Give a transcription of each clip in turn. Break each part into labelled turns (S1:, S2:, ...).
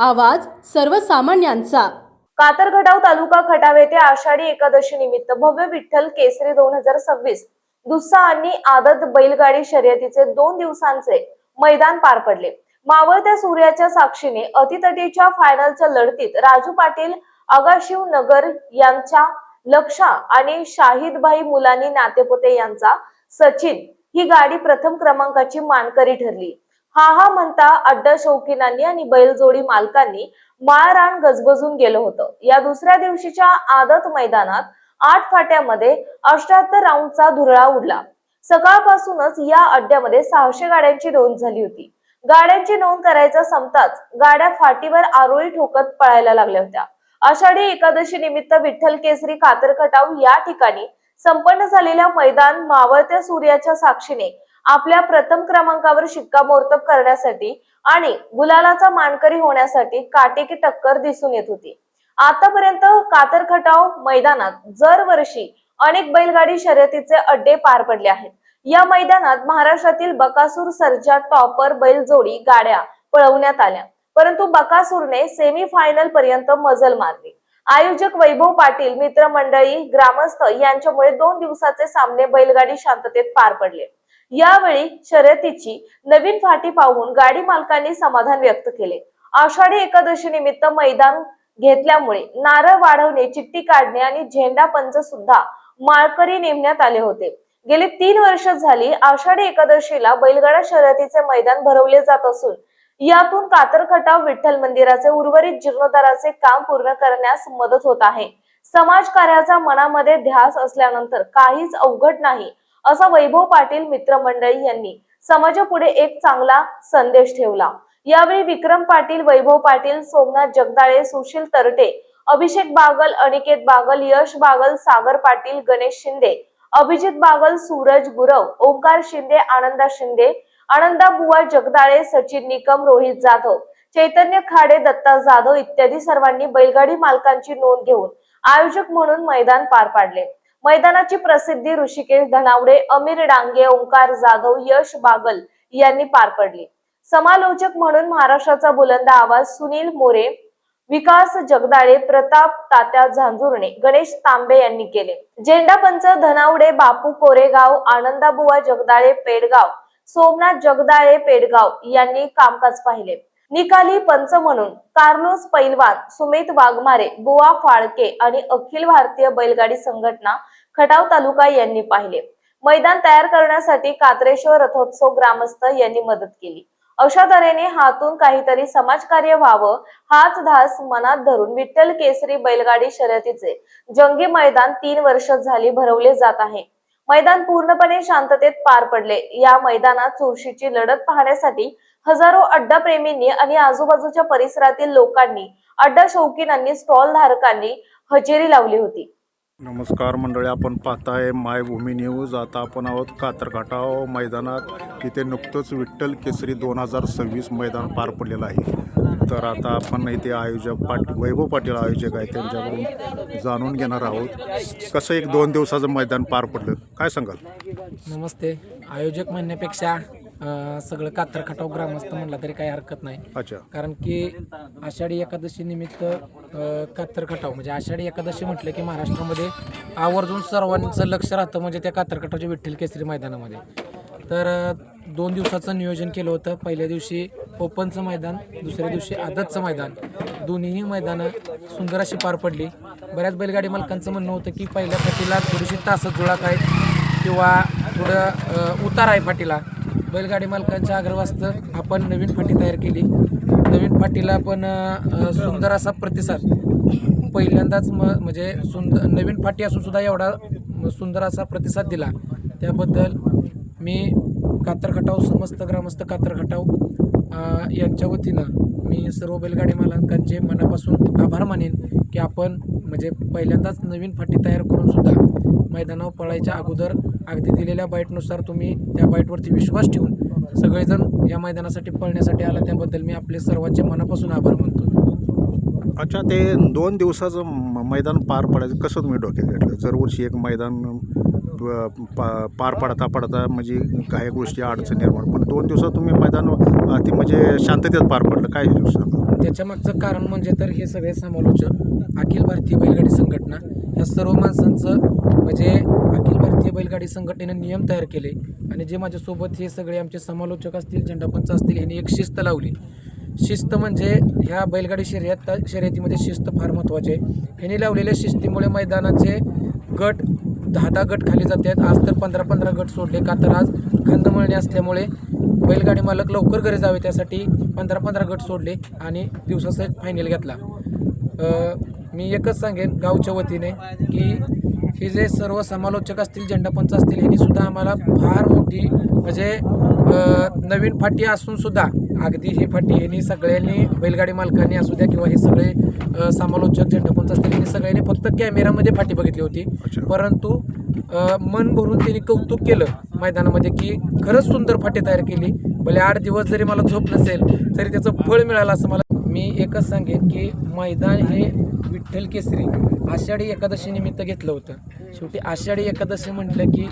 S1: आवाज सर्वसामान्यांचा।
S2: कातरखटाव तालुका खटाव येथे आषाढी एकादशी निमित्त भव्य विठ्ठल केसरी 2026 दुस्सा आणि आदत बैलगाडी शर्यतीचे 2 दिवसांचे मैदान पार पडले। मावळत्या सूर्याच्या साक्षीने अतितटीच्या फायनलच्या लढतीत राजू पाटील आगाशिव नगर यांच्या लक्षा आणि शाहिदभाई मुलानी नातेपुते यांचा सचिन ही गाडी प्रथम क्रमांकाची मानकरी ठरली। हा म्हणता अड्डा शौकीनांनी आणि बैलजोडी मालकांनी माळरान गजबजून गेलं होतं। या दुसऱ्या दिवशीच्या आदत मैदानात 8 फाट्यामध्ये 78 राऊंडचा धुरळा उडला। सकाळपासूनच या अड्ड्यामध्ये 600 गाड्यांची नोंद झाली होती। गाड्यांची नोंद करायचा संपताच गाड्या फाटीवर आरोळी ठोकत पळायला लागल्या होत्या। आषाढी एकादशी निमित्त विठ्ठल केसरी कातरखटाव या ठिकाणी संपन्न झालेल्या मैदान मावळत्या सूर्याच्या साक्षीने आपल्या प्रथम क्रमांकावर शिक्कामोर्तब करण्यासाठी आणि गुलालाचा मानकरी होण्यासाठी काटेकी टक्कर दिसून येत होती। आतापर्यंत कातरखटाव मैदानात दरवर्षी अनेक बैलगाडी शर्यतीचे अड्डे पार पडले आहेत। या मैदानात महाराष्ट्रातील बकासूर सर्जा टॉपर बैलजोडी गाड्या पळवण्यात आल्या, परंतु बकासूरने सेमी फायनल पर्यंत मजल मारली। आयोजक वैभव पाटील, मित्रमंडळी, ग्रामस्थ यांच्यामुळे 2 दिवसाचे सामने बैलगाडी शांततेत पार पडले। यावेळी शर्यतीची नवीन फाटी पाहून गाडी मालकांनी समाधान व्यक्त केले। आषाढी एकादशी निमित्त मैदान घेतल्यामुळे नारळ वाढवणे, चिठ्ठी काढणे आणि झेंडा पंच सुद्धा माळकरी नेमण्यात आले होते। गेली 3 वर्ष झाली आषाढी एकादशीला बैलगाडा शर्यतीचे मैदान भरवले जात असून यातून कातरखटाव विठ्ठल मंदिराचे उर्वरित जीर्णोद्धाराचे काम पूर्ण करण्यास मदत होत आहे। समाजकार्याचा मनामध्ये ध्यास असल्यानंतर काहीच अवघड नाही, असा वैभव पाटील मित्रमंडळी यांनी समाजापुढे एक चांगला संदेश ठेवला। यावेळी विक्रम पाटील, वैभव पाटील, सोमनाथ जगदाळे, सुशील तरटे, अभिषेक बागल, अनिकेत बागल, यश बागल, सागर पाटील, गणेश शिंदे, अभिजित बागल, सूरज गुरव, ओंकार शिंदे, आनंदा शिंदे, आनंदा बुवा जगदाळे, सचिन निकम, रोहित जाधव, चैतन्य खाडे, दत्ता जाधव इत्यादी सर्वांनी बैलगाडी मालकांची नोंद घेऊन आयोजक म्हणून मैदान पार पाडले। मैदानाची प्रसिद्धी ऋषिकेश धनावडे, अमीर डांगे, ओंकार जाधव, यश बागल यांनी पार पडली। समालोचक म्हणून महाराष्ट्राचा बुलंद आवाज सुनील मोरे, विकास जगदाळे, प्रताप तात्या झांजुर्णे, गणेश तांबे यांनी केले। झेंडा पंच धनावडे, बापू कोरेगाव, आनंदाबुवा जगदाळे पेडगाव, सोमनाथ जगदाळे पेडगाव यांनी कामकाज पाहिले। निकाली पंच म्हणून कार्लोस पैलवान, सुमित वाघमारे, बुवा फाळके आणि अखिल भारतीय बैलगाडी संघटना खटाव तालुका यांनी पाहिले। मैदान तयार करण्यासाठी कात्रेश्वर रथोत्सव ग्रामस्थ यांनी मदत केली। अशा तऱ्हेने हातून काहीतरी समाजकार्य व्हावं हाच ध्यास मनात धरून विठ्ठल केसरी बैलगाडी शर्यतीचे जंगी मैदान 3 वर्ष झाली भरवले जात आहे। मैदान पूर्णपणे शांततेत पार पडले। या मैदानात चुरशीची लढत पाहण्यासाठी हजारो अड्डा प्रेमींनी आणि आजूबाजूच्या परिसरातील लोकांनी, अड्डा शौकीनांनी, स्टॉल धारकांनी हजेरी लावली होती।
S3: नमस्कार मंडळी, आपण पाहताय मायभूमी न्यूज। आता आपण आहोत कातरखटाव मैदानात। इथे नुकतंच विठ्ठल केसरी 2026 मैदान पार पडलेलं आहे। तर आता आपण इथे आयोजक वैभव पाटील आयोजक आहे, त्यांच्याकडून जाणून घेणार आहोत कसं एक 2 दिवसाचं मैदान पार पडलं, काय सांगाल?
S4: नमस्ते। आयोजक म्हणण्यापेक्षा सगळं कातरखटाव ग्रामस्थ म्हणला तरी काही हरकत नाही।
S3: अच्छा,
S4: कारण की आषाढी एकादशी निमित्त कातरखटाव म्हणजे आषाढी एकादशी म्हटलं की महाराष्ट्रामध्ये आवर्जून सर्वांचं लक्ष राहतं म्हणजे त्या कातरखटावच्या विठ्ठल केसरी मैदानामध्ये। तर 2 दिवसाचं नियोजन केलं होतं। पहिल्या दिवशी ओपनचं मैदान, दुसऱ्या दिवशी आदतचं मैदान, दोन्हीही मैदानं सुंदर अशी पार पडली। बऱ्याच बैलगाडी मालकांचं म्हणणं होतं की पहिल्या फाटीला थोडीशी तासं जुळाक आहेत किंवा थोडं उतार आहे फाटीला। बैलगाडी मालकांच्या आग्रहास्तव आपण नवीन फाटी तयार केली। नवीन फाटीला पण सुंदर असा प्रतिसाद पहिल्यांदाच म्हणजे नवीन फाटी असून सुद्धा एवढा सुंदर असा प्रतिसाद दिला, त्याबद्दल मी कातरखटाव समस्त ग्रामस्थ कातरखटाव यांच्या वतीनं मी सर्व बैलगाडी मालकांचे मनापासून आभार मानेन की आपण म्हणजे पहिल्यांदाच नवीन फाटी तयार करून सुद्धा मैदानावर पळायच्या अगोदर अगदी दिलेल्या बाईटनुसार तुम्ही त्या बाईटवरती विश्वास ठेवून सगळेजण या मैदानासाठी पळण्यासाठी आला, त्याबद्दल मी आपले सर्वांचे मनापासून आभार मानतो।
S3: अच्छा, ते 2 दिवसाचं मैदान पार पडायचं कसं तुम्ही डोक्यात घेतलं? दरवर्षी एक मैदान पार पडता म्हणजे काही गोष्टी अडचण निर्माण, पण 2 दिवसात तुम्ही मैदान ते म्हणजे शांततेत पार पडलं। पडलं, काय हे सांगा.
S4: त्याच्या मागचं कारण म्हणजे तर हे सगळे समालोचक अखिल भारतीय बैलगाडी संघटना या सर्व माणसांचं म्हणजे अखिल भारतीय बैलगाडी संघटनेने नियम तयार केले आणि जे माझ्यासोबत हे सगळे आमचे समालोचक असतील, झेंडापंच असतील, यांनी एक शिस्त लावली. शिस्त म्हणजे ह्या बैलगाडी शर्यतीमध्ये शिस्त फार महत्त्वाची आहे. ह्यांनी लावलेल्या शिस्तीमुळे मैदानाचे गट 10-10 गट खाली जातात. आज तर 15-15 गट सोडले, का तर आज खंदमळणी असल्यामुळे बैलगाडी मालक लवकर घरी जावे त्यासाठी 15-15 गट सोडले आणि दिवसाचा फायनल घेतला. मी एकच सांगेन गावच्या वतीने की हे जे सर्व समालोचक असतील, झेंडापंच असतील, यांनी सुद्धा आम्हाला फार मोठी म्हणजे नवीन फाटी असून सुद्धा अगदी ही फाटी यांनी सगळ्यांनी बैलगाडी मालकांनी असू द्या किंवा हे सगळे समालोचक झेंडापंच असतील, यांनी सगळ्यांनी फक्त कॅमेरामध्ये फाटी बघितली होती. परंतु मन भरून त्यांनी कौतुक केलं मैदानामध्ये की खरंच सुंदर फाटी तयार केली. भले 8 दिवस जरी मला झोप नसेल तरी त्याचं फळ मिळालं असं मला. मी एकच सांगेन की मैदान हे विठ्ठल केसरी आषाढी एकादशी निमित्त घेतलं होतं. शेवटी आषाढी एकादशी म्हटलं की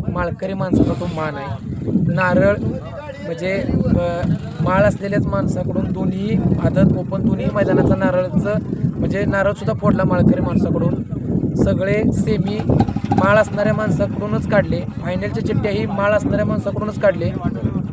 S4: माळकरी माणसाचा तो मान आहे. नारळ म्हणजे माळ असलेल्याच माणसाकडून दोन्ही आदत ओपन दोन्ही मैदानाचा नारळचं म्हणजे नारळसुद्धा फोडला माळकरी माणसाकडून. सगळे सेमी माळ असणाऱ्या माणसाकडूनच काढले. फायनलच्या चिठ्ठ्याही माळ असणाऱ्या माणसाकडूनच काढले.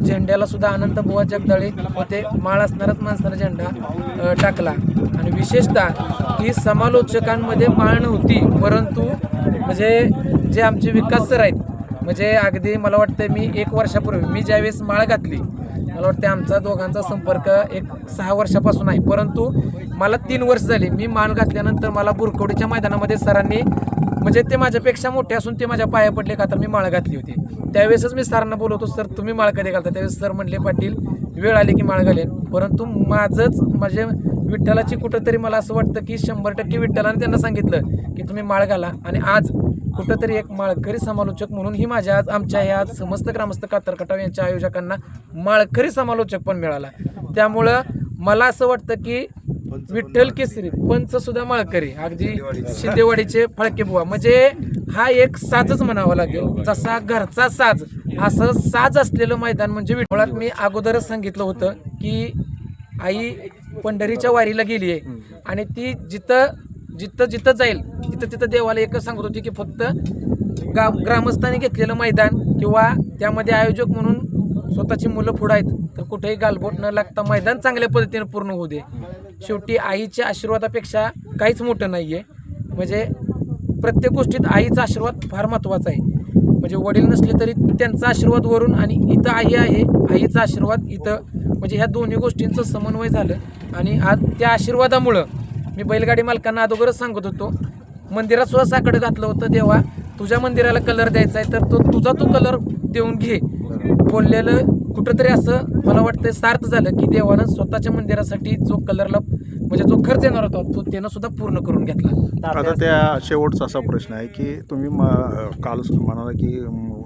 S4: झेंड्याला सुद्धा अनंत बुवा जगदाळे होते, माळ असणाराच माणसाला झेंडा टाकला. आणि विशेषतः की समालोचकांमध्ये माळ नव्हती, परंतु म्हणजे जे आमचे विकास सर आहेत म्हणजे अगदी मला वाटतं मी 1 वर्षापूर्वी मी ज्यावेळेस माळ घातली, मला वाटतं आमचा दोघांचा संपर्क 6 वर्षापासून आहे. परंतु मला 3 वर्ष झाली. मी माळ घातल्यानंतर मला बुरकवडीच्या मैदानामध्ये सरांनी म्हणजे ते माझ्यापेक्षा मोठे असून ते माझ्या पाया पडले का तर मी माळ घातली होती. त्यावेळेसच मी सरांना बोलवतो, सर तुम्ही माळ कधी घालता? त्यावेळेस सर म्हणले, पाटील वेळ आली की माळ घालेन. परंतु माझंच म्हणजे विठ्ठलाची कुठंतरी मला असं वाटतं की 100% विठ्ठलाने त्यांना सांगितलं की तुम्ही माळ घाला. आणि आज कुठंतरी एक माळकरी समालोचक म्हणून ही माझ्या आज आमच्या या समस्त ग्रामस्थ कातर खटाव यांच्या आयोजकांना माळकरी समालोचक पण मिळाला. त्यामुळं मला असं वाटतं की विठ्ठल केसरी पंच सुद्धा माळकरी अगदी शिंदेवाडीचे फळके बुवा म्हणजे हा एक साजच म्हणावा लागेल. जसा घरचा साज असं साज असलेलं मैदान म्हणजे विठ्ठलात मी अगोदरच सांगितलं होतं की आई पंढरीच्या वारीला गेली आहे आणि ती जिथं जाईल तिथं देवाला एकच सांगत होती की फक्त ग्रामस्थांनी घेतलेलं मैदान किंवा त्यामध्ये आयोजक म्हणून स्वतःची मुलं पुढं आहेत तर कुठेही गालबोट न लागता मैदान चांगल्या पद्धतीने पूर्ण होऊ दे. शेवटी आईच्या आशीर्वादापेक्षा काहीच मोठं नाही आहे. म्हणजे प्रत्येक गोष्टीत आईचा आशीर्वाद फार महत्त्वाचा आहे. म्हणजे वडील नसले तरी त्यांचा आशीर्वाद वरून आणि इथं आई आहे, आईचा आशीर्वाद इथं, म्हणजे ह्या दोन्ही गोष्टींचं समन्वय झालं. आणि आज त्या आशीर्वादामुळं मी बैलगाडी मालकांना अगोदरच सांगत होतो, मंदिरात सुद्धा साकडं घातलं होतं, देवा तुझ्या मंदिराला कलर द्यायचा आहे तर तुझा तू कलर देऊन घे बोललेलं कुठंतरी असं मला वाटतं सार्थ झालं की देवानं स्वतःच्या मंदिरासाठी जो कलरला म्हणजे जो खर्च येणार होता तो त्यानं सुद्धा पूर्ण करून घेतला.
S3: आता त्या शेवटचा असा प्रश्न आहे की तुम्ही काल म्हणाला की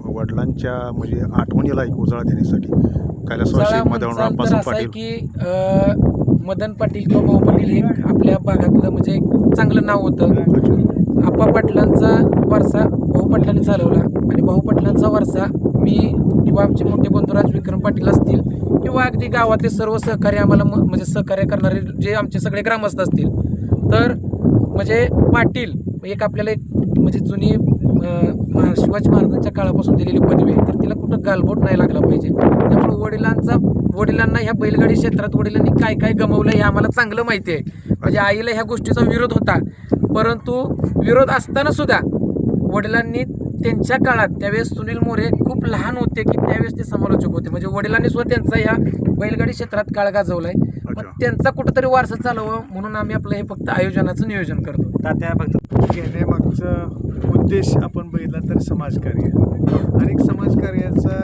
S3: वडिलांच्या म्हणजे आठवणीला एक उजाळा देण्यासाठी कैलासवासी मदन पाटील
S4: की मदन पाटील किंवा भाऊ पाटील हे आपल्या भागातलं म्हणजे एक चांगलं नाव होतं. आप्पा पाटलांचा वारसा भाऊ पाटलांनी चालवला आणि भाऊ पाटलांचा वारसा मी किंवा आमचे मोठे बंधुराज विक्रम पाटील असतील किंवा अगदी गावातले सर्व सहकारी आम्हाला म्हणजे सहकार्य करणारे जे आमचे सगळे ग्रामस्थ असतील तर म्हणजे पाटील एक आपल्याला एक म्हणजे जुनी शिवाजी महाराजांच्या काळापासून दिलेली पदवी आहे तर तिला कुठं गालबोट नाही लागला पाहिजे. त्यामुळे वडिलांना ह्या बैलगाडी क्षेत्रात वडिलांनी काय काय गमवलं हे आम्हाला चांगलं माहिती आहे. म्हणजे आईला ह्या गोष्टीचा विरोध होता, परंतु विरोध असताना सुद्धा वडिलांनी त्यांच्या काळात त्यावेळेस सुनील मोरे खूप लहान होते की त्यावेळेस ते समालोचक होते. म्हणजे वडिलांनी सुद्धा त्यांचा ह्या बैलगाडी क्षेत्रात काळ गाजवलाय. मग त्यांचा कुठंतरी वारसा चालवावा म्हणून आम्ही आपलं हे फक्त आयोजनाचं नियोजन करतो.
S5: तात्या फक्त घेण्यामागचा उद्देश आपण बघितला तर समाजकार्य आणि समाजकार्याचा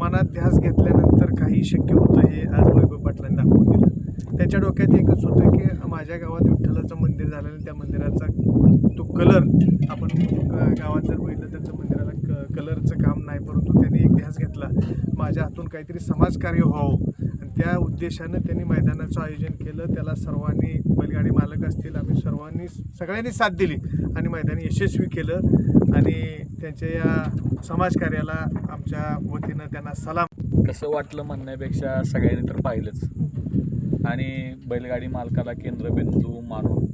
S5: मनात ध्यास घेतल्यानंतर काही शक्य होतं हे आज वैभव पाटलांनी दाखवून दिलं. त्याच्या डोक्यात एकच होतं की माझ्या गावात विठ्ठलाचं मंदिर झालं आणि त्या मंदिराचा तो कलर आपण गावात जर बघितलं तर त्या मंदिराला कलरचं काम नाही, परंतु त्यांनी एक ध्यास घेतला माझ्या हातून काहीतरी समाजकार्य व्हावं आणि त्या उद्देशानं त्यांनी मैदानाचं आयोजन केलं. त्याला सर्वांनी बैलगाडी मालक असतील आम्ही सगळ्यांनी साथ दिली आणि मैदान यशस्वी केलं आणि त्यांच्या या समाजकार्याला आमच्या वतीनं त्यांना सलाम.
S6: कसं वाटलं म्हणण्यापेक्षा सगळ्यांनी तर पाहिलंच. आणि बैलगाडी मालकाला केंद्रबिंदू मानून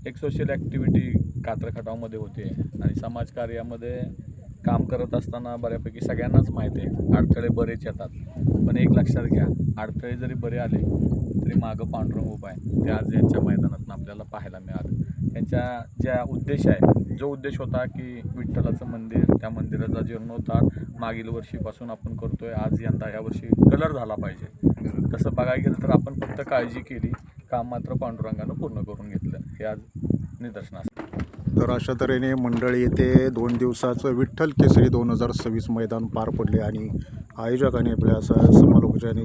S6: एक सोशल ॲक्टिव्हिटी कात्र खटावमध्ये होते आणि समाजकार्यामध्ये काम करत असताना बऱ्यापैकी सगळ्यांनाच माहिती आहे अडथळे बरेच येतात, पण एक लक्षात घ्या, अडथळे जरी बरे आले तरी मागं पांडुरंग उभा आहे. ते आज यांच्या मैदानातून आपल्याला पाहायला मिळालं. त्यांच्या ज्या उद्देश आहे, जो उद्देश होता की विठ्ठलाचं मंदिर, त्या मंदिराचा जीर्णोद्धार मागील वर्षीपासून आपण करतोय, आज यंदा यावर्षी कलर झाला पाहिजे. तसं बघायला गेलं तर आपण फक्त काळजी केली, काम मात्र पांडुरंगानं पूर्ण करून घेतलं, हे आज निदर्शनास.
S3: तर अशा तऱ्हेने मंडळी येथे 2 दिवसाचं विठ्ठल केसरी 2026 मैदान पार पडले आणि आयोजकांनी आपल्या समालोचकांनी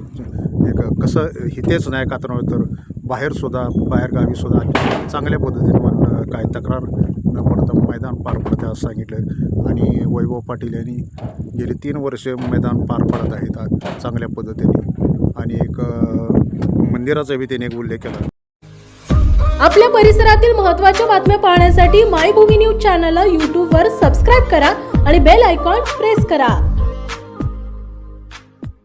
S3: एक कसं इथेच नाही कात्रज तर बाहेरगावीसुद्धा चांगल्या पद्धतीने काय तक्रार न पडता मैदान पार पडते असं सांगितलं. आणि वैभव पाटील यांनी गेली 3 वर्षे मैदान पार पडत आहेत चांगल्या पद्धतीने आणि एक मंदिराचा बी त्याने एक उल्लेख केला.
S1: आपल्या परिसरातील महत्त्वाच्या बातम्या पाहण्यासाठी मायभूमी न्यूज चॅनलला यूट्यूबवर सबस्क्राईब करा आणि बेल आयकॉन प्रेस करा.